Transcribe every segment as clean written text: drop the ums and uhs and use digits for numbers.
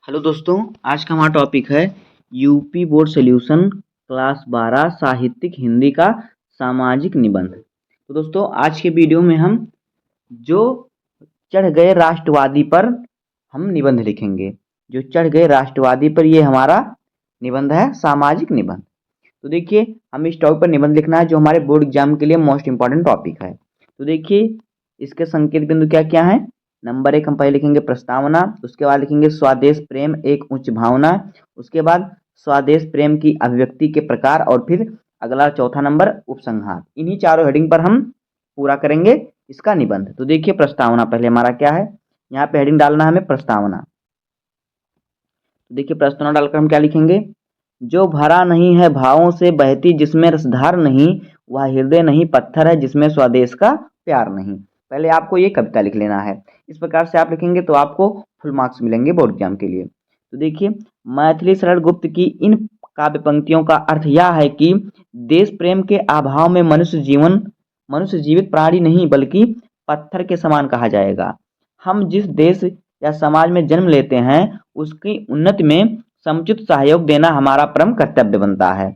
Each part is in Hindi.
हेलो दोस्तों, आज का हमारा टॉपिक है यूपी बोर्ड सॉल्यूशन क्लास 12 साहित्यिक हिंदी का सामाजिक निबंध। तो दोस्तों, आज के वीडियो में हम जो चढ़ गए राष्ट्रवादी पर हम निबंध लिखेंगे। जो चढ़ गए राष्ट्रवादी पर ये हमारा निबंध है, सामाजिक निबंध। तो देखिए, हमें इस टॉपिक पर निबंध लिखना है जो हमारे बोर्ड एग्जाम के लिए मोस्ट इंपॉर्टेंट टॉपिक है। तो देखिए, इसके संकेत बिंदु क्या क्या है। नंबर एक हम पहले लिखेंगे प्रस्तावना, उसके बाद लिखेंगे स्वदेश प्रेम एक उच्च भावना, उसके बाद स्वदेश प्रेम की अभिव्यक्ति के प्रकार, और फिर अगला चौथा नंबर उपसंहार। इन्हीं चारों हेडिंग पर हम पूरा करेंगे इसका निबंध। तो देखिए, प्रस्तावना पहले हमारा क्या है। यहाँ पे हेडिंग डालना है हमें प्रस्तावना। तो देखिए, प्रस्तावना डालकर हम क्या लिखेंगे। जो भरा नहीं है भावों से बहती जिसमें रसधार नहीं, वह हृदय नहीं पत्थर है जिसमें स्वदेश का प्यार नहीं। पहले आपको ये कविता लिख लेना है। इस प्रकार से आप लिखेंगे तो आपको फुल मार्क्स मिलेंगे बोर्ड एग्जाम के लिए। तो देखिए, मैथिली शरण गुप्त की इन काव्य पंक्तियों का अर्थ यह है कि देश प्रेम के अभाव में मनुष्य जीवित प्राणी नहीं बल्कि पत्थर के समान कहा जाएगा। हम जिस देश या समाज में जन्म लेते हैं उसकी उन्नति में समुचित सहयोग देना हमारा परम कर्तव्य बनता है।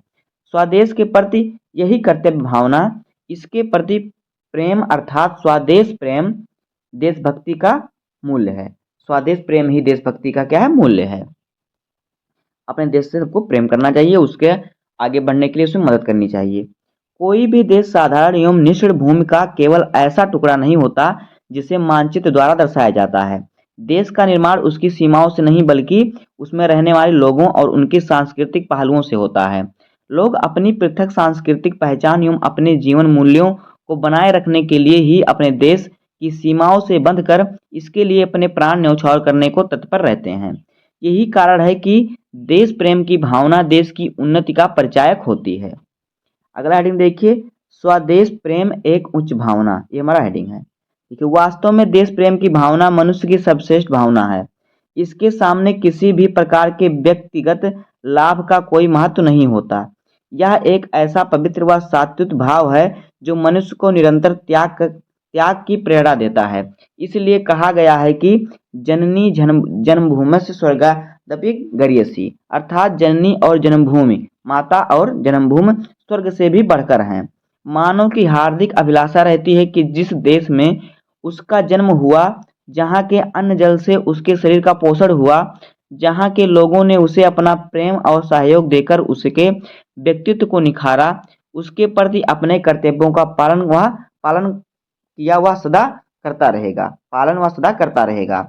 स्वदेश के प्रति यही कर्तव्य भावना, इसके प्रति प्रेम अर्थात स्वदेश प्रेम देशभक्ति का मूल्य है। स्वदेश प्रेम ही देशभक्ति का क्या है, मूल्य है। अपने देश से सबको प्रेम करना चाहिए, उसके आगे बढ़ने के लिए उसमें मदद करनी चाहिए। कोई भी देश साधारण एवं निश्चित भूमि का केवल ऐसा टुकड़ा नहीं होता जिसे मानचित्र द्वारा दर्शाया जाता है। देश का निर्माण उसकी सीमाओं से नहीं बल्कि उसमें रहने वाले लोगों और उनके सांस्कृतिक पहलुओं से होता है। लोग अपनी पृथक सांस्कृतिक पहचान एवं अपने जीवन मूल्यों को बनाए रखने के लिए ही अपने देश की सीमाओं से बंधकर इसके लिए अपने प्राण न्यौछावर करने को तत्पर रहते हैं। यही कारण है कि देश प्रेम की भावना देश की उन्नति का परिचायक होती है। अगला हेडिंग देखिए, स्वदेश प्रेम एक उच्च भावना। ये हमारा हेडिंग है। देखिए, वास्तव में देश प्रेम की भावना मनुष्य की सर्वश्रेष्ठ भावना है। इसके सामने किसी भी प्रकार के व्यक्तिगत लाभ का कोई महत्व नहीं होता। यह एक ऐसा पवित्र व सात्विक भाव है जो मनुष्य को निरंतर त्याग की प्रेरणा देता है। इसलिए कहा गया है कि जननी जन्मभूमस्य स्वर्गादपि गरीयसी, अर्थात जननी और जन्मभूमि, माता और जन्मभूमि स्वर्ग से भी बढ़कर हैं। मानव की हार्दिक अभिलाषा रहती है कि जिस देश में उसका जन्म हुआ, जहाँ के अन्न जल से उसके शरीर का पोषण हुआ, जहाँ के लोगों ने उसे अपना प्रेम और सहयोग देकर उसके व्यक्तित्व को निखारा, उसके प्रति अपने कर्तव्यों का पालन किया वह सदा करता रहेगा, पालन वह सदा करता रहेगा।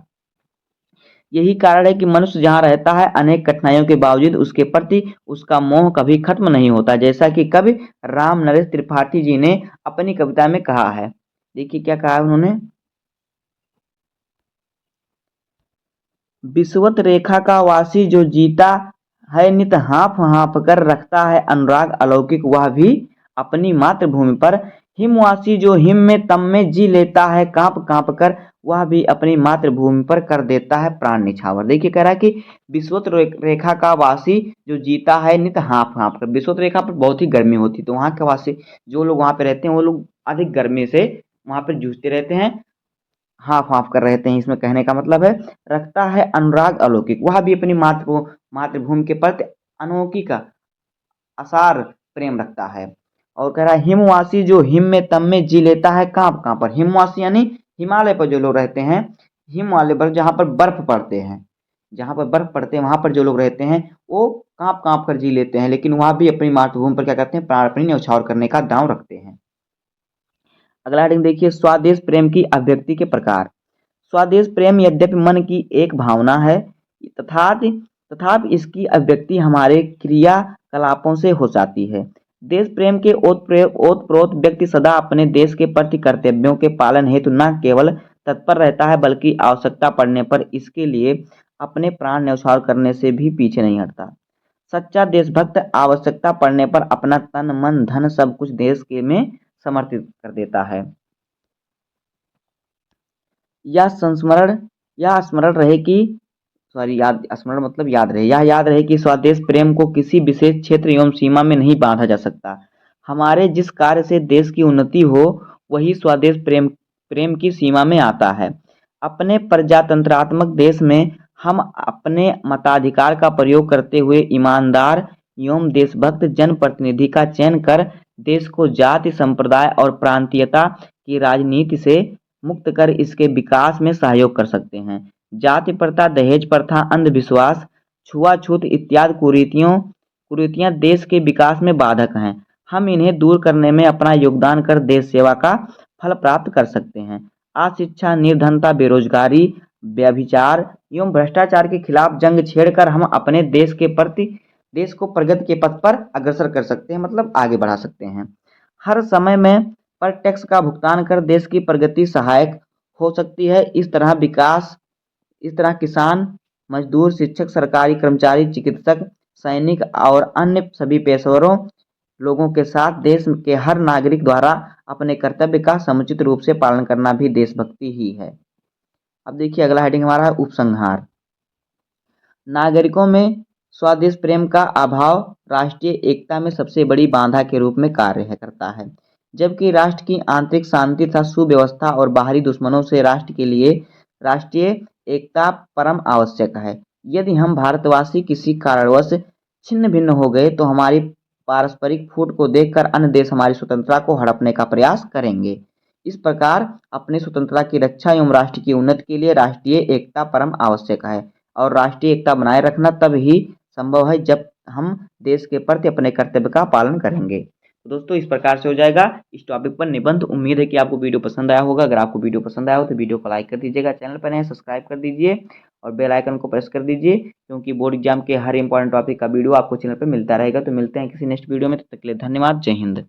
यही कारण है कि मनुष्य जहाँ रहता है अनेक कठिनाइयों के बावजूद उसके प्रति उसका मोह कभी खत्म नहीं होता, जैसा कि कवि राम नरेश त्रिपाठी जी ने अपनी कविता में कहा है। देखिए क्या कहा है उन्होंने। विषुवत रेखा का वासी जो जीता है नित हाँफ हाँफ कर रखता है अनुराग अलौकिक, वह भी अपनी मातृभूमि पर। हिमवासी जो हिम में तम में जी लेता है कांप कांप कर, वह भी अपनी मातृभूमि पर कर देता है प्राण निछावर। देखिए कह रहा है कि विषुवत रेखा का वासी जो जीता है नित हाँफ हाँफ कर। विषुवत रेखा पर बहुत ही गर्मी होती है, तो वहाँ के वासी जो लोग वहाँ पे रहते हैं वो लोग अधिक गर्मी से वहाँ पर जूझते रहते हैं, हाफ हाफ कर रहते हैं। इसमें कहने का मतलब है रखता है अनुराग अलौकिक, वह भी अपनी मातृभूमि के प्रति अनौकिक का असार प्रेम रखता है। और कह रहा है हिमवासी जो हिम में तम में जी लेता है कांप कांप पर। हिमवासी यानी हिमालय पर जो लोग रहते हैं, हिम वाले पर जहाँ पर बर्फ पड़ते हैं, जहाँ पर बर्फ पड़ते हैं वहाँ पर जो लोग रहते हैं वो कांप कांप कर जी लेते हैं, लेकिन वहाँ भी अपनी मातृभूमि पर क्या करते हैं, प्राण अपनी न्यौछावर करने का दांव रखते हैं। अगला हेडिंग देखिए, स्वदेश प्रेम की अभिव्यक्ति के प्रकार। स्वदेश प्रेम यद्यपि मन की एक भावना है, तथापि तथापि इसकी अभिव्यक्ति हमारे क्रियाकलापों से हो जाती है। देश प्रेम के ओतप्रोत व्यक्ति सदा अपने देश के प्रति कर्तव्यों के पालन हेतु न केवल तत्पर रहता है बल्कि आवश्यकता पड़ने पर इसके लिए अपने प्राण न्यौछावर करने से भी पीछे नहीं हटता। सच्चा देशभक्त आवश्यकता पड़ने पर अपना तन मन धन सब कुछ देश के में समर्पित कर देता है। यह संस्मरण यह स्मरण रहे कि याद स्मरण मतलब याद रहे, यह याद रहे कि स्वदेश प्रेम को किसी विशेष क्षेत्र एवं सीमा में नहीं बांधा जा सकता। हमारे जिस कार्य से देश की उन्नति हो वही स्वदेश प्रेम प्रेम की सीमा में आता है। अपने प्रजातंत्रात्मक देश में हम अपने मताधिकार का प्रयोग करते हुए ईमानदार एवं देशभक्त जनप्रतिनिधि का चयन कर देश को जाति, संप्रदाय और प्रांतीयता की राजनीति से मुक्त कर इसके विकास में सहयोग कर सकते हैं। जाति प्रथा, दहेज प्रथा, अंधविश्वास, छुआछूत इत्यादि कुरीतियां देश के विकास में बाधक हैं। हम इन्हें दूर करने में अपना योगदान कर देश सेवा का फल प्राप्त कर सकते हैं। अशिक्षा, निर्धनता, बेरोजगारी, व्यभिचार एवं भ्रष्टाचार के खिलाफ जंग छेड़कर हम अपने देश को प्रगति के पथ पर अग्रसर कर सकते हैं, मतलब आगे बढ़ा सकते हैं। हर समय में पर टैक्स का भुगतान कर देश की प्रगति सहायक हो सकती है। इस तरह किसान, मजदूर, शिक्षक, सरकारी कर्मचारी, चिकित्सक, सैनिक और अन्य सभी पेशेवरों लोगों के साथ देश के हर नागरिक द्वारा अपने कर्तव्य का समुचित रूप से पालन करना भी देशभक्ति ही है। अब देखिए अगला हेडिंग हमारा है उपसंहार। नागरिकों में स्वदेश प्रेम का अभाव राष्ट्रीय एकता में सबसे बड़ी बाधा के रूप में कार्य करता है। जबकि राष्ट्र की आंतरिक शांति तथा सुव्यवस्था और बाहरी दुश्मनों से राष्ट्र के लिए राष्ट्रीय एकता परम आवश्यक है। यदि हम भारतवासी किसी कारणवश छिन्न भिन्न हो गए तो हमारी पारस्परिक फूट को देखकर अन्य देश हमारी स्वतंत्रता को हड़पने का प्रयास करेंगे। इस प्रकार अपनी स्वतंत्रता की रक्षा एवं राष्ट्र की उन्नति के लिए राष्ट्रीय एकता परम आवश्यक है और राष्ट्रीय एकता बनाए रखना तब ही संभव है जब हम देश के प्रति अपने कर्तव्य का पालन करेंगे। तो दोस्तों इस प्रकार से हो जाएगा इस टॉपिक पर निबंध। उम्मीद है कि आपको वीडियो पसंद आया होगा। अगर आपको वीडियो पसंद आया हो तो वीडियो को लाइक कर दीजिएगा, चैनल पर नए सब्सक्राइब कर दीजिए और बेल आइकन को प्रेस कर दीजिए, क्योंकि बोर्ड एग्जाम के हर इंपॉर्टेंट टॉपिक का वीडियो आपको चैनल पर मिलता रहेगा। तो मिलते हैं किसी नेक्स्ट वीडियो में, तब तक के लिए धन्यवाद। जय हिंद।